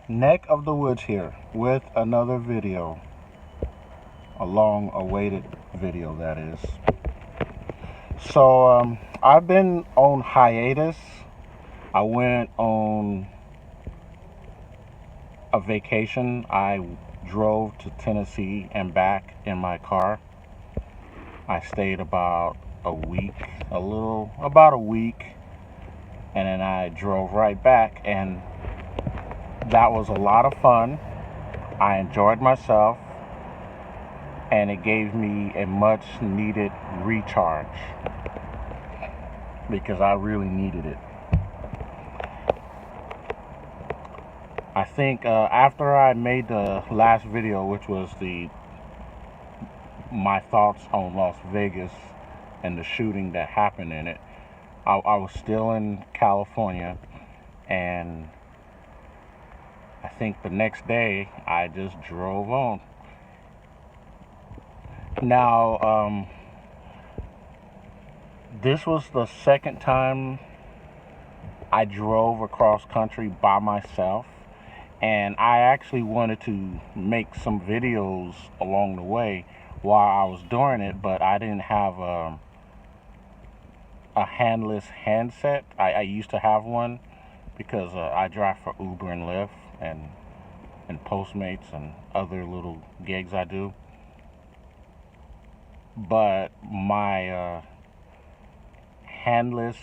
Neck of the woods here with another video, a long awaited video that is. So I've been on hiatus. I went on a vacation. I drove to Tennessee and back in my car. I stayed about a week, about a week, and then I drove right back, and that was a lot of fun. I enjoyed myself, and it gave me a much needed recharge because I really needed it. I think after I made the last video, which was my thoughts on Las Vegas and the shooting that happened in it, I was still in California, and I think the next day I just drove on. Now, this was the second time I drove across country by myself, and I actually wanted to make some videos along the way while I was doing it, but I didn't have a handless handset. I used to have one because I drive for Uber and Lyft and Postmates and other little gigs I do. But my handless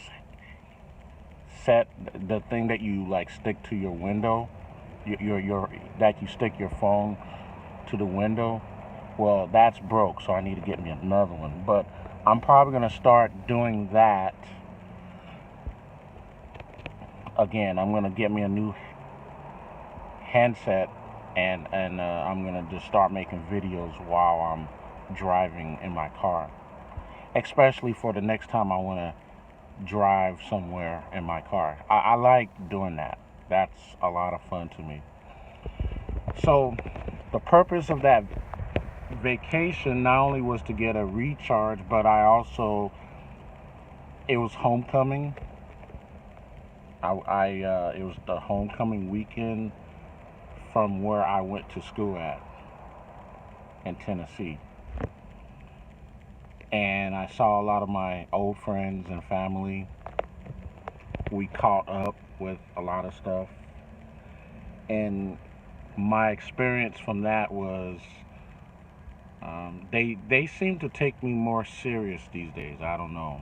set, the thing that you like stick to your window, your that you stick your phone to the window, well, that's broke, so I need to get me another one. But I'm probably gonna start doing that again. I'm gonna get me a new handset, and I'm gonna just start making videos while I'm driving in my car, especially for the next time I want to drive somewhere in my car. I like doing that. That's a lot of fun to me. So the purpose of that vacation not only was to get a recharge, but it was homecoming. It was the homecoming weekend from where I went to school at in Tennessee. And I saw a lot of my old friends and family. We caught up with a lot of stuff. And my experience from that was they seem to take me more serious these days. I don't know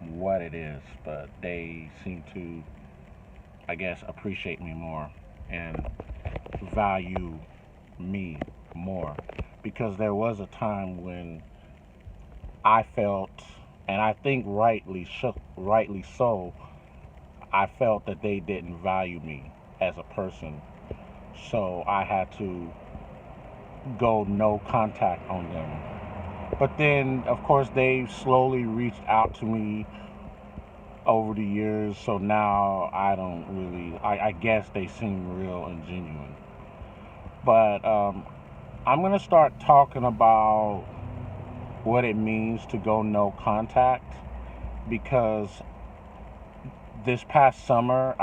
what it is, but they seem to, I guess, appreciate me more and value me more, because there was a time when I felt, and I think rightly so, I felt that they didn't value me as a person, so I had to go no contact on them. But then, of course, they slowly reached out to me over the years, so now I don't really, I guess they seem real and genuine. But I'm going to start talking about what it means to go no contact, because this past summer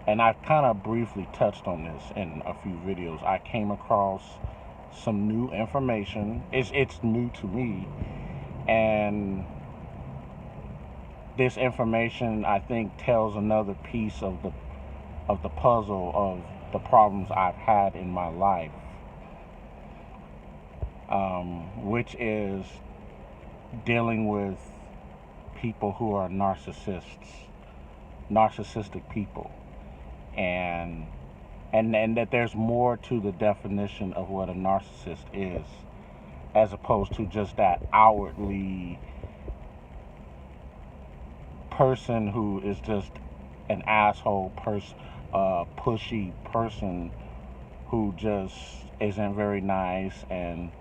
and I've kind of briefly touched on this in a few videos, I came across some new information. It's new to me, and this information, I think, tells another piece of the puzzle of the problems I've had in my life, which is dealing with people who are narcissistic people, and that there's more to the definition of what a narcissist is, as opposed to just that outwardly person who is just an asshole person, pushy person who just isn't very nice, and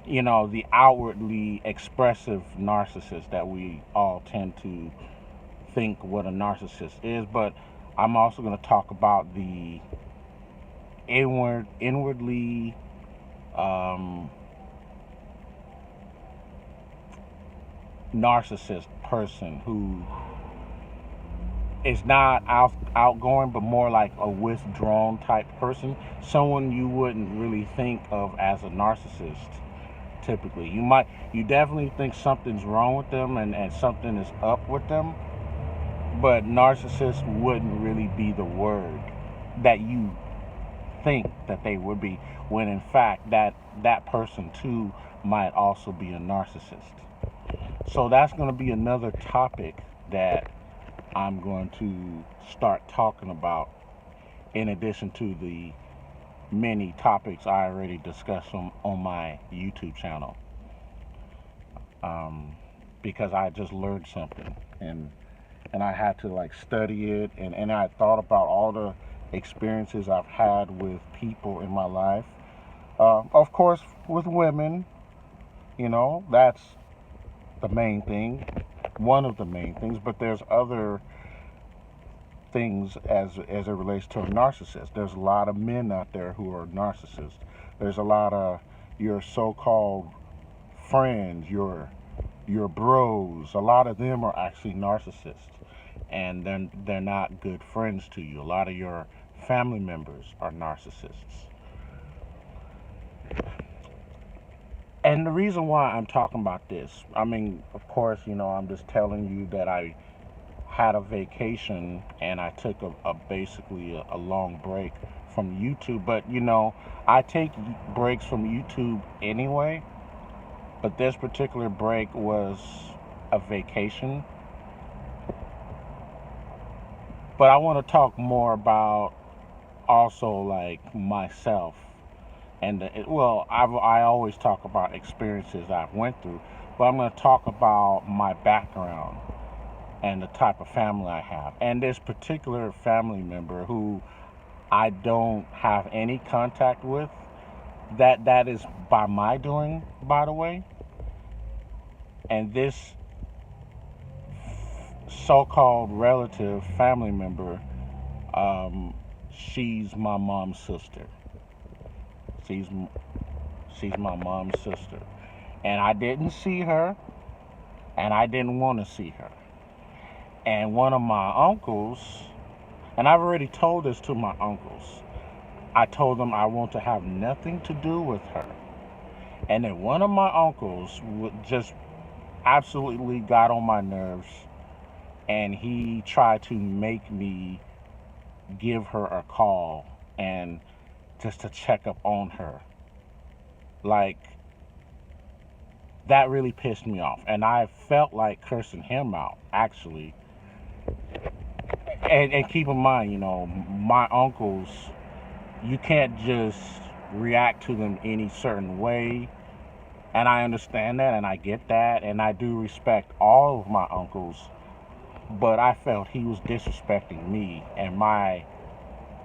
the outwardly expressive narcissist that we all tend to think what a narcissist is. But I'm also going to talk about the inwardly narcissist person who is not outgoing, but more like a withdrawn type person. Someone you wouldn't really think of as a narcissist. Typically, you definitely think something's wrong with them and something is up with them, but narcissist wouldn't really be the word that you think that they would be, when in fact that person too might also be a narcissist. So that's going to be another topic that I'm going to start talking about, in addition to the many topics I already discussed on my YouTube channel, because I just learned something, and I had to like study it, and I thought about all the experiences I've had with people in my life. Of course, with women, that's the main thing, one of the main things, but there's other things as it relates to a narcissist. There's a lot of men out there who are narcissists. There's a lot of your so-called friends, your bros. A lot of them are actually narcissists, and then they're not good friends to you. A lot of your family members are narcissists. And the reason why I'm talking about this, I mean, of course, I'm just telling you that I had a vacation and I took a basically a long break from YouTube. But I take breaks from YouTube anyway. But this particular break was a vacation. But I want to talk more about also like myself, and I always talk about experiences I've went through, but I'm going to talk about my background and the type of family I have. And this particular family member who I don't have any contact with, that is by my doing, by the way. And this so-called relative family member, she's my mom's sister. She's she's my mom's sister, and I didn't see her, and I didn't want to see her. And one of my uncles, and I've already told this to my uncles, I told them I want to have nothing to do with her. And then one of my uncles just absolutely got on my nerves, and he tried to make me give her a call and just to check up on her. Like, that really pissed me off. And I felt like cursing him out, actually. And keep in mind, my uncles, you can't just react to them any certain way. And I understand that, and I get that, and I do respect all of my uncles. But I felt he was disrespecting me and my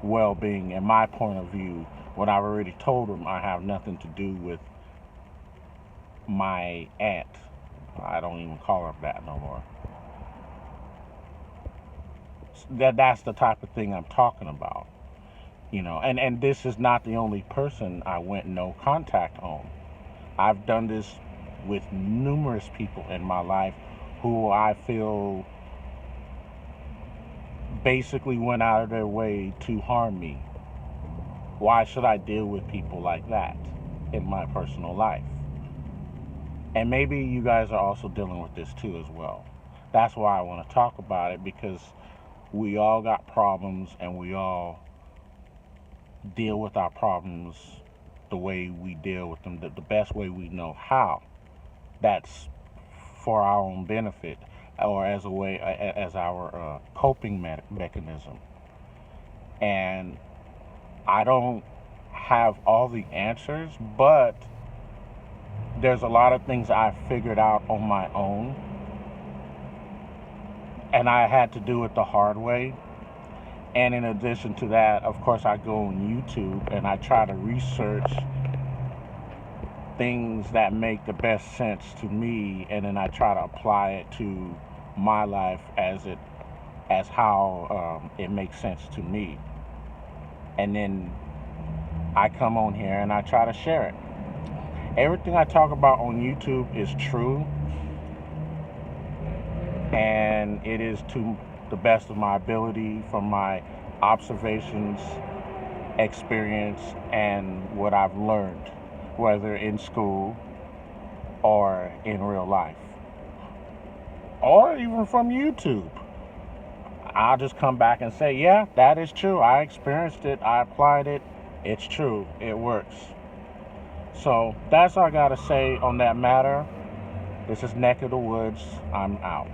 well-being and my point of view when I've already told him I have nothing to do with my aunt. I don't even call her that no more. That's the type of thing I'm talking about. And this is not the only person I went no contact on. I've done this with numerous people in my life who I feel basically went out of their way to harm me. Why should I deal with people like that in my personal life? And maybe you guys are also dealing with this too as well. That's why I want to talk about it, because we all got problems, and we all deal with our problems the way we deal with them, the best way we know how. That's for our own benefit, or as a way, as our coping mechanism. And I don't have all the answers, but there's a lot of things I figured out on my own, and I had to do it the hard way. And in addition to that, of course, I go on YouTube and I try to research things that make the best sense to me, and then I try to apply it to my life as how it makes sense to me. And then I come on here and I try to share it. Everything I talk about on YouTube is true, and it is to the best of my ability from my observations, experience, and what I've learned, whether in school or in real life, or even from YouTube. I'll just come back and say, yeah, that is true. I experienced it. I applied it. It's true. It works. So that's all I got to say on that matter. This is Neck of the Woods. I'm out.